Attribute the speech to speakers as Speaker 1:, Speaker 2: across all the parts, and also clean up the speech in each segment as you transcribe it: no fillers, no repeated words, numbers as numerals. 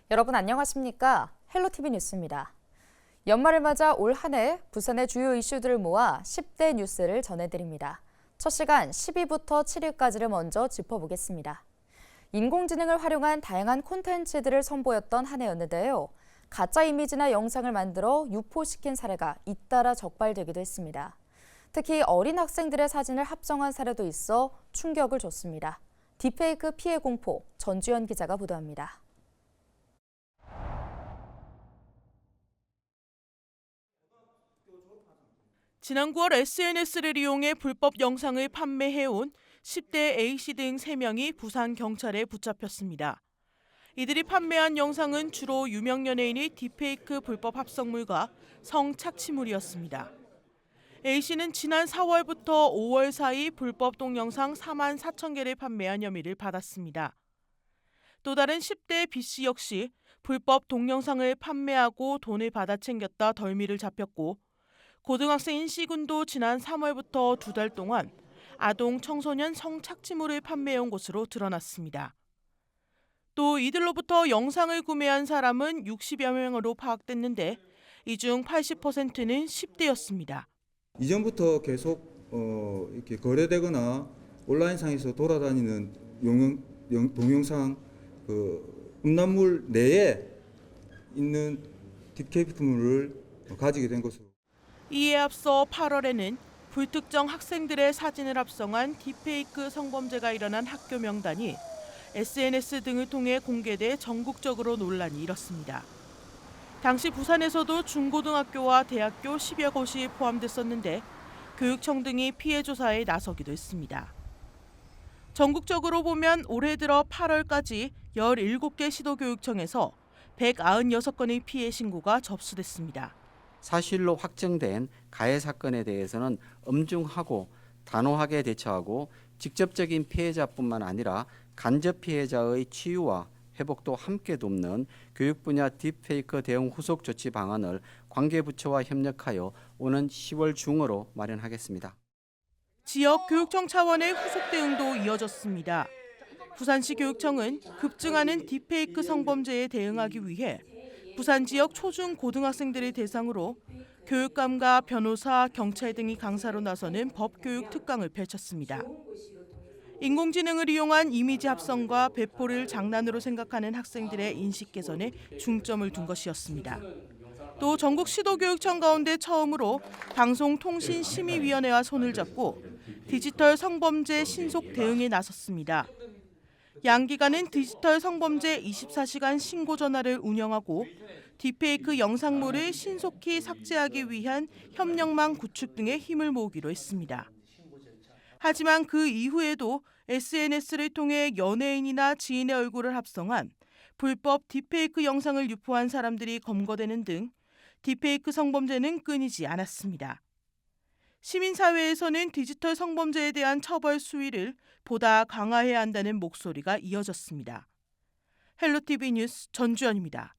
Speaker 1: 여러분 안녕하십니까? 헬로티비 뉴스입니다. 연말을 맞아 올 한 해 부산의 주요 이슈들을 모아 10대 뉴스를 전해드립니다. 첫 시간 10위부터 7위까지를 먼저 짚어보겠습니다. 인공지능을 활용한 다양한 콘텐츠들을 선보였던 한 해였는데요. 가짜 이미지나 영상을 만들어 유포시킨 사례가 잇따라 적발되기도 했습니다. 특히 어린 학생들의 사진을 합성한 사례도 있어 충격을 줬습니다. 딥페이크 피해 공포, 전주현 기자가 보도합니다.
Speaker 2: 지난 9월 SNS를 이용해 불법 영상을 판매해온 10대 A씨 등 3명이 부산 경찰에 붙잡혔습니다. 이들이 판매한 영상은 주로 유명 연예인의 딥페이크 불법 합성물과 성착취물이었습니다. A씨는 지난 4월부터 5월 사이 불법 동영상 4만 4천 개를 판매한 혐의를 받았습니다. 또 다른 10대 B씨 역시 불법 동영상을 판매하고 돈을 받아 챙겼다 덜미를 잡혔고, 고등학생인 C군도 지난 3월부터 2달 동안 아동 청소년 성착취물을 판매해온 것으로 드러났습니다. 또 이들로부터 영상을 구매한 사람은 60여 명으로 파악됐는데 이 중 80%는 10대였습니다.
Speaker 3: 이전부터 계속 이렇게 거래되거나 온라인상에서 돌아다니는 동영상 음란물 내에 있는 딥페이크물을 가지게 된 것으로.
Speaker 2: 이에 앞서 8월에는 불특정 학생들의 사진을 합성한 딥페이크 성범죄가 일어난 학교 명단이 SNS 등을 통해 공개돼 전국적으로 논란이 일었습니다. 당시 부산에서도 중고등학교와 대학교 10여 곳이 포함됐었는데 교육청 등이 피해 조사에 나서기도 했습니다. 전국적으로 보면 올해 들어 8월까지 17개 시도교육청에서 196건의 피해 신고가 접수됐습니다.
Speaker 4: 사실로 확정된 가해 사건에 대해서는 엄중하고 단호하게 대처하고 직접적인 피해자뿐만 아니라 간접 피해자의 치유와 회복도 함께 돕는 교육 분야 딥페이크 대응 후속 조치 방안을 관계부처와 협력하여 오는 10월 중으로 마련하겠습니다.
Speaker 2: 지역 교육청 차원의 후속 대응도 이어졌습니다. 부산시 교육청은 급증하는 딥페이크 성범죄에 대응하기 위해 부산 지역 초중 고등학생들을 대상으로 교육감과 변호사, 경찰 등이 강사로 나서는 법교육 특강을 펼쳤습니다. 인공지능을 이용한 이미지 합성과 배포를 장난으로 생각하는 학생들의 인식 개선에 중점을 둔 것이었습니다. 또 전국 시도교육청 가운데 처음으로 방송통신심의위원회와 손을 잡고 디지털 성범죄 신속 대응에 나섰습니다. 양 기관은 디지털 성범죄 24시간 신고 전화를 운영하고 딥페이크 영상물을 신속히 삭제하기 위한 협력망 구축 등의 힘을 모으기로 했습니다. 하지만 그 이후에도 SNS를 통해 연예인이나 지인의 얼굴을 합성한 불법 딥페이크 영상을 유포한 사람들이 검거되는 등 딥페이크 성범죄는 끊이지 않았습니다. 시민사회에서는 디지털 성범죄에 대한 처벌 수위를 보다 강화해야 한다는 목소리가 이어졌습니다. 헬로티비 뉴스 전주현입니다.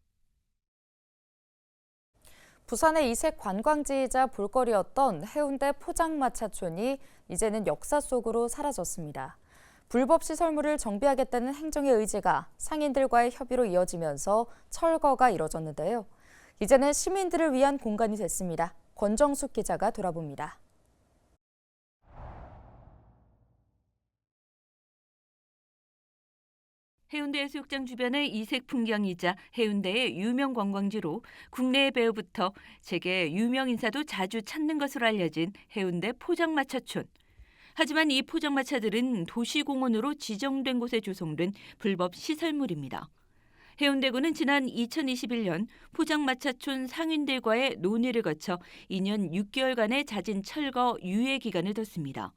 Speaker 1: 부산의 이색 관광지이자 볼거리였던 해운대 포장마차촌이 이제는 역사 속으로 사라졌습니다. 불법 시설물을 정비하겠다는 행정의 의지가 상인들과의 협의로 이어지면서 철거가 이뤄졌는데요. 이제는 시민들을 위한 공간이 됐습니다. 권정숙 기자가 돌아봅니다.
Speaker 5: 해운대 해수욕장 주변의 이색 풍경이자 해운대의 유명 관광지로 국내의 배우부터 세계 유명 인사도 자주 찾는 것으로 알려진 해운대 포장마차촌. 하지만 이 포장마차들은 도시공원으로 지정된 곳에 조성된 불법 시설물입니다. 해운대구는 지난 2021년 포장마차촌 상인들과의 논의를 거쳐 2년 6개월간의 자진 철거 유예 기간을 뒀습니다.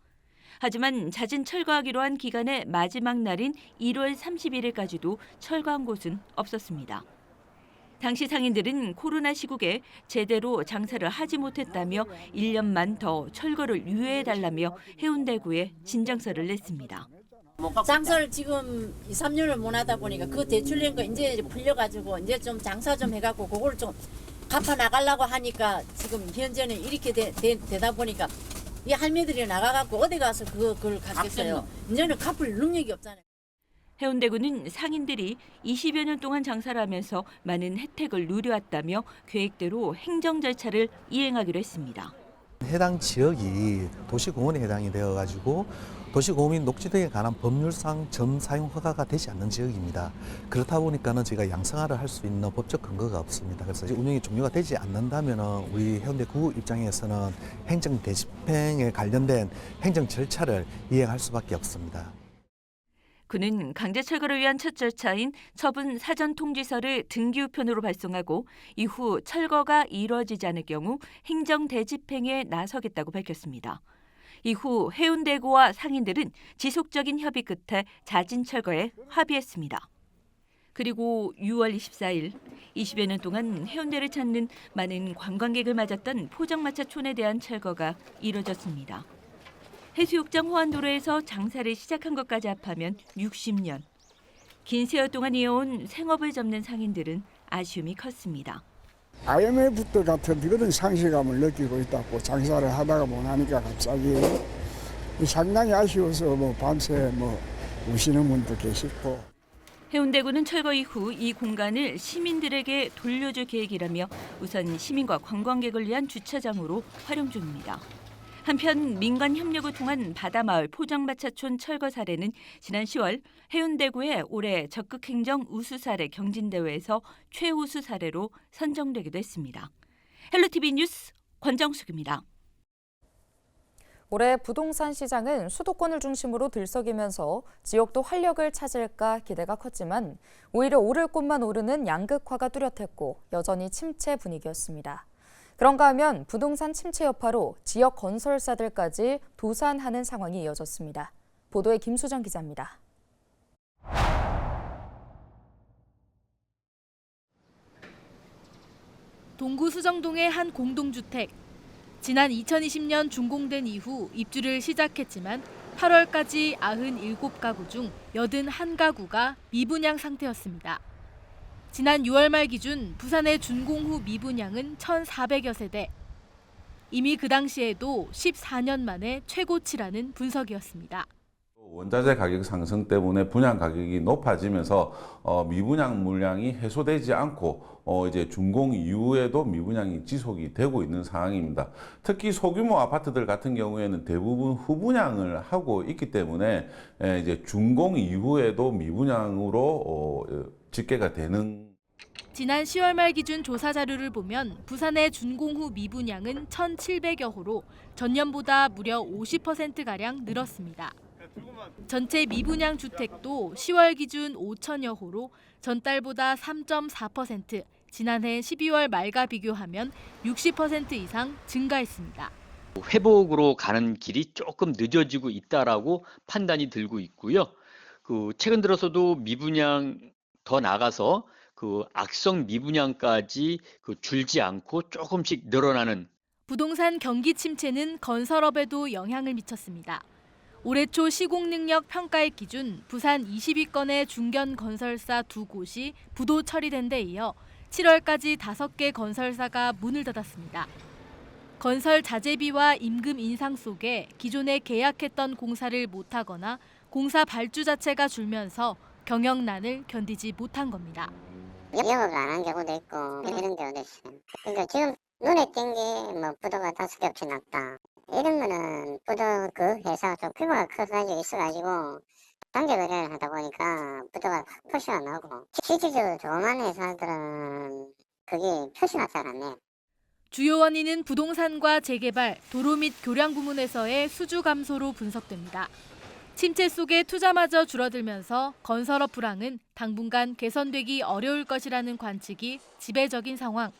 Speaker 5: 하지만 자진 철거하기로 한 기간의 마지막 날인 1월 31일까지도 철거한 곳은 없었습니다. 당시 상인들은 코로나 시국에 제대로 장사를 하지 못했다며 1년만 더 철거를 유예해달라며 해운대구에 진정서를 냈습니다.
Speaker 6: 장사를 지금 2, 3년을 못 하다 보니까 그 대출 낸 거 이제 풀려가지고 이제 좀 장사 좀 해갖고 그걸 좀 갚아 나가려고 하니까 지금 현재는 이렇게 되다 보니까 이 할매들이 나가갖고 어디 가서 그걸 갚겠어요. 이제는 갚을 능력이 없잖아요.
Speaker 5: 해운대구는 상인들이 20여 년 동안 장사를 하면서 많은 혜택을 누려왔다며 계획대로 행정 절차를 이행하기로 했습니다.
Speaker 7: 해당 지역이 도시공원에 해당이 되어가지고 도시공원 및 녹지 등에 관한 법률상 점 사용 허가가 되지 않는 지역입니다. 그렇다 보니까는 저희가 양성화를 할 수 있는 법적 근거가 없습니다. 그래서 운영이 종료가 되지 않는다면 우리 해운대구 입장에서는 행정 대집행에 관련된 행정 절차를 이행할 수밖에 없습니다.
Speaker 5: 그는 강제 철거를 위한 첫 절차인 처분 사전 통지서를 등기우편으로 발송하고 이후 철거가 이루어지지 않을 경우 행정 대집행에 나서겠다고 밝혔습니다. 이후 해운대구와 상인들은 지속적인 협의 끝에 자진 철거에 합의했습니다. 그리고 6월 24일 20여 년 동안 해운대를 찾는 많은 관광객을 맞았던 포장마차촌에 대한 철거가 이루어졌습니다. 해수욕장 호안도로에서 장사를 시작한 것까지 합하면 60년. 긴 세월 동안 이어온 생업을 접는 상인들은 아쉬움이 컸습니다.
Speaker 8: IMF 같은 그런 상실감을 느끼고 있다고 장사를 하다가 못하니까 갑자기 상당히 아쉬워서 밤새 우시는 분도 계시고.
Speaker 5: 해운대구는 철거 이후 이 공간을 시민들에게 돌려줄 계획이라며 우선 시민과 관광객을 위한 주차장으로 활용 중입니다. 한편 민간 협력을 통한 바다마을 포장마차촌 철거 사례는 지난 10월 해운대구의 올해 적극행정 우수 사례 경진대회에서 최우수 사례로 선정되기도 했습니다. 헬로티비 뉴스 권정숙입니다.
Speaker 1: 올해 부동산 시장은 수도권을 중심으로 들썩이면서 지역도 활력을 찾을까 기대가 컸지만 오히려 오를 곳만 오르는 양극화가 뚜렷했고 여전히 침체 분위기였습니다. 그런가 하면 부동산 침체 여파로 지역 건설사들까지 도산하는 상황이 이어졌습니다. 보도에 김수정 기자입니다.
Speaker 9: 동구 수정동의 한 공동주택. 지난 2020년 준공된 이후 입주를 시작했지만 8월까지 97가구 중 81가구가 미분양 상태였습니다. 지난 6월 말 기준 부산의 준공 후 미분양은 1,400여 세대. 이미 그 당시에도 14년 만에 최고치라는 분석이었습니다.
Speaker 10: 원자재 가격 상승 때문에 분양 가격이 높아지면서 미분양 물량이 해소되지 않고 이제 준공 이후에도 미분양이 지속이 되고 있는 상황입니다. 특히 소규모 아파트들 같은 경우에는 대부분 후분양을 하고 있기 때문에 이제 준공 이후에도 미분양으로 집계가 되는.
Speaker 9: 지난 10월 말 기준 조사 자료를 보면 부산의 준공 후 미분양은 1,700여 호로 전년보다 무려 50%가량 늘었습니다. 전체 미분양 주택도 10월 기준 5천여 호로 전달보다 3.4%, 지난해 12월 말과 비교하면 60% 이상 증가했습니다.
Speaker 11: 회복으로 가는 길이 조금 늦어지고 있다라고 판단이 들고 있고요. 최근 들어서도 미분양 더 나가서 악성 미분양까지 줄지 않고 조금씩 늘어나는.
Speaker 9: 부동산 경기 침체는 건설업에도 영향을 미쳤습니다. 올해 초 시공능력 평가액 기준 부산 22건의 중견 건설사 2곳이 부도 처리된 데 이어 7월까지 5개 건설사가 문을 닫았습니다. 건설 자재비와 임금 인상 속에 기존에 계약했던 공사를 못하거나 공사 발주 자체가 줄면서 경영난을 견디지 못한 겁니다.
Speaker 12: 영업을 안 한 경우도 있고 이런 경우도 있어요. 그러니까 지금 눈에 띈 게 부도가 5개 업체 났다. 이러면은 부도 그 회사가 좀 규모가 커가지고 있어가지고 단계 거래를 하다 보니까 부도가 표시가 나고 실질적으로 조그만 회사들은 그게 표시가 잘 안 나요.
Speaker 9: 주요 원인은 부동산과 재개발, 도로 및 교량 부문에서의 수주 감소로 분석됩니다. 침체 속에 투자마저 줄어들면서 건설업 불황은 당분간 개선되기 어려울 것이라는 관측이 지배적인 상황.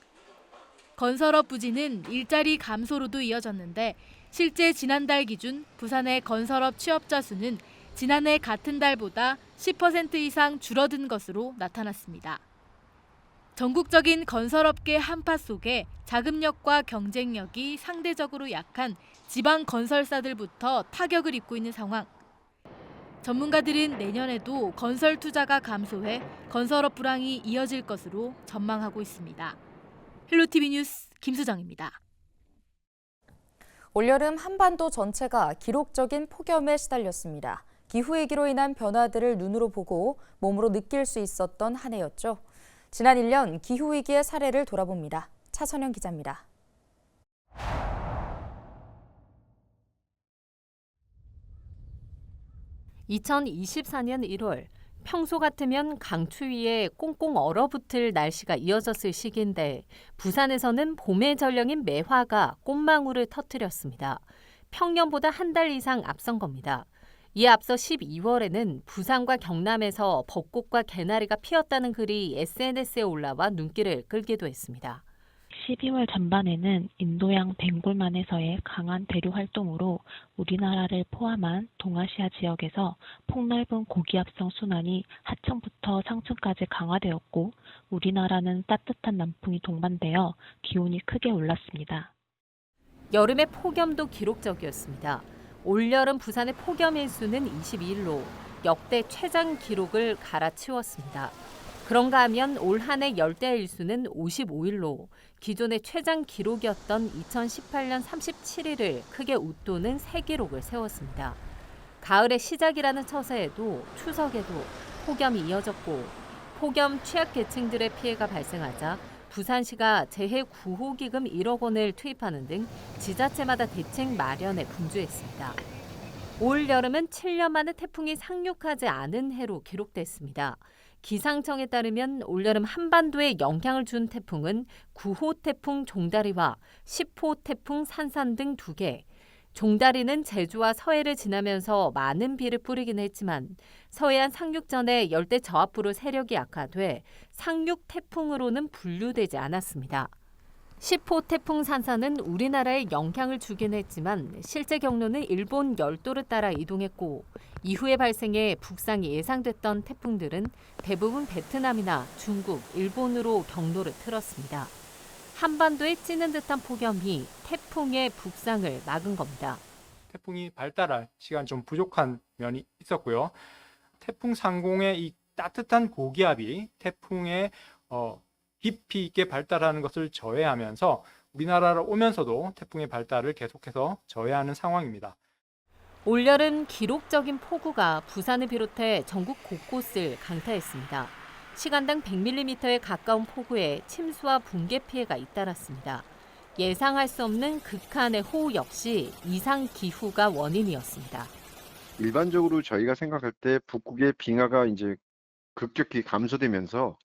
Speaker 9: 건설업 부진은 일자리 감소로도 이어졌는데 실제 지난달 기준 부산의 건설업 취업자 수는 지난해 같은 달보다 10% 이상 줄어든 것으로 나타났습니다. 전국적인 건설업계 한파 속에 자금력과 경쟁력이 상대적으로 약한 지방 건설사들부터 타격을 입고 있는 상황. 전문가들은 내년에도 건설 투자가 감소해 건설업 불황이 이어질 것으로 전망하고 있습니다. 헬로티비 뉴스 김수정입니다.
Speaker 1: 올여름 한반도 전체가 기록적인 폭염에 시달렸습니다. 기후위기로 인한 변화들을 눈으로 보고 몸으로 느낄 수 있었던 한 해였죠. 지난 1년 기후위기의 사례를 돌아봅니다. 차선영 기자입니다.
Speaker 13: (2024년 1월) 평소 같으면 강추위에 꽁꽁 얼어붙을 날씨가 이어졌을 시기인데 부산에서는 봄의 전령인 매화가 꽃망울을 터뜨렸습니다. 평년보다 한 달 이상 앞선 겁니다. 이에 앞서 12월에는 부산과 경남에서 벚꽃과 개나리가 피었다는 글이 SNS에 올라와 눈길을 끌기도 했습니다.
Speaker 14: 12월 전반에는 인도양 벵골만에서의 강한 대류 활동으로 우리나라를 포함한 동아시아 지역에서 폭넓은 고기압성 순환이 하층부터 상층까지 강화되었고 우리나라는 따뜻한 남풍이 동반되어 기온이 크게 올랐습니다.
Speaker 13: 여름의 폭염도 기록적이었습니다. 올여름 부산의 폭염 일수는 22일로 역대 최장 기록을 갈아치웠습니다. 그런가 하면 올 한 해 열대 일수는 55일로 기존의 최장 기록이었던 2018년 37일을 크게 웃도는 새 기록을 세웠습니다. 가을의 시작이라는 처세에도 추석에도 폭염이 이어졌고 폭염 취약계층들의 피해가 발생하자 부산시가 재해구호기금 1억 원을 투입하는 등 지자체마다 대책 마련에 분주했습니다. 올 여름은 7년 만에 태풍이 상륙하지 않은 해로 기록됐습니다. 기상청에 따르면 올여름 한반도에 영향을 준 태풍은 9호 태풍 종다리와 10호 태풍 산산 등 2개. 종다리는 제주와 서해를 지나면서 많은 비를 뿌리긴 했지만 서해안 상륙 전에 열대 저압부로 세력이 약화돼 상륙 태풍으로는 분류되지 않았습니다. 10호 태풍 산산은 우리나라에 영향을 주긴 했지만 실제 경로는 일본 열도를 따라 이동했고 이후에 발생해 북상이 예상됐던 태풍들은 대부분 베트남이나 중국, 일본으로 경로를 틀었습니다. 한반도에 찌는 듯한 폭염이 태풍의 북상을 막은 겁니다.
Speaker 15: 태풍이 발달할 시간 좀 부족한 면이 있었고요. 태풍 상공의 이 따뜻한 고기압이 태풍의 깊이 있게 발달하는 것을 저해하면서 우리나라로 오면서도 태풍의 발달을 계속해서 저해하는 상황입니다.
Speaker 13: 올여름 기록적인 폭우가 부산을 비롯해 전국 곳곳을 강타했습니다. 시간당 100mm에 가까운 폭우에 침수와 붕괴 피해가 잇따랐습니다. 예상할 수 없는 극한의 호우 역시 이상 기후가 원인이었습니다.
Speaker 16: 일반적으로 저희가 생각할 때 북극의 빙하가 이제 급격히 감소되면서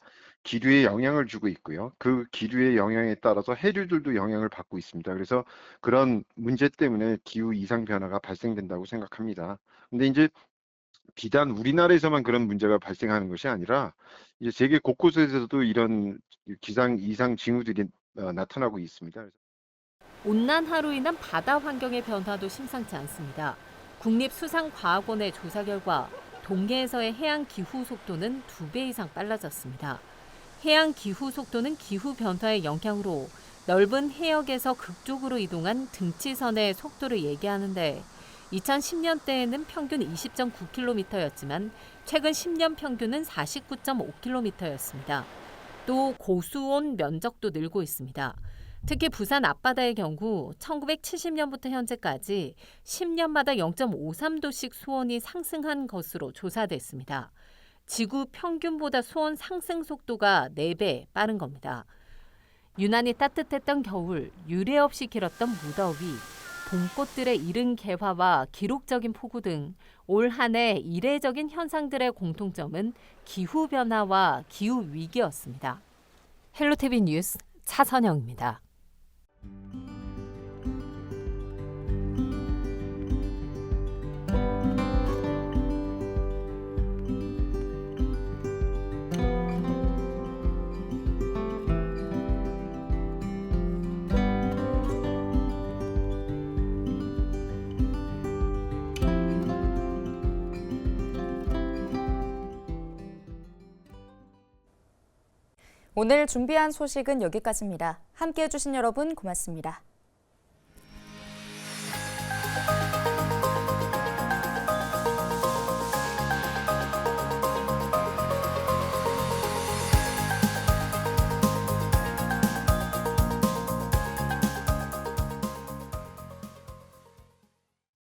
Speaker 16: 기류에 영향을 주고 있고요. 그 기류의 영향에 따라서 해류들도 영향을 받고 있습니다. 그래서 그런 문제 때문에 기후 이상 변화가 발생된다고 생각합니다. 근데 이제 비단 우리나라에서만 그런 문제가 발생하는 것이 아니라 이제 세계 곳곳에서도 이런 기상 이상 징후들이 나타나고 있습니다.
Speaker 13: 온난화로 인한 바다 환경의 변화도 심상치 않습니다. 국립수상과학원의 조사 결과 동해에서의 해양 기후 속도는 2배 이상 빨라졌습니다. 해양 기후 속도는 기후 변화의 영향으로 넓은 해역에서 극쪽으로 이동한 등치선의 속도를 얘기하는데 2010년대에는 평균 20.9km였지만 최근 10년 평균은 49.5km였습니다. 또 고수온 면적도 늘고 있습니다. 특히 부산 앞바다의 경우 1970년부터 현재까지 10년마다 0.53도씩 수온이 상승한 것으로 조사됐습니다. 지구 평균보다 수온 상승 속도가 4배 빠른 겁니다. 유난히 따뜻했던 겨울, 유례 없이 길었던 무더위, 봄꽃들의 이른 개화와 기록적인 폭우 등 올 한 해 이례적인 현상들의 공통점은 기후변화와 기후위기였습니다. 헬로티비 뉴스 차선영입니다.
Speaker 1: 오늘 준비한 소식은 여기까지입니다. 함께해 주신 여러분 고맙습니다.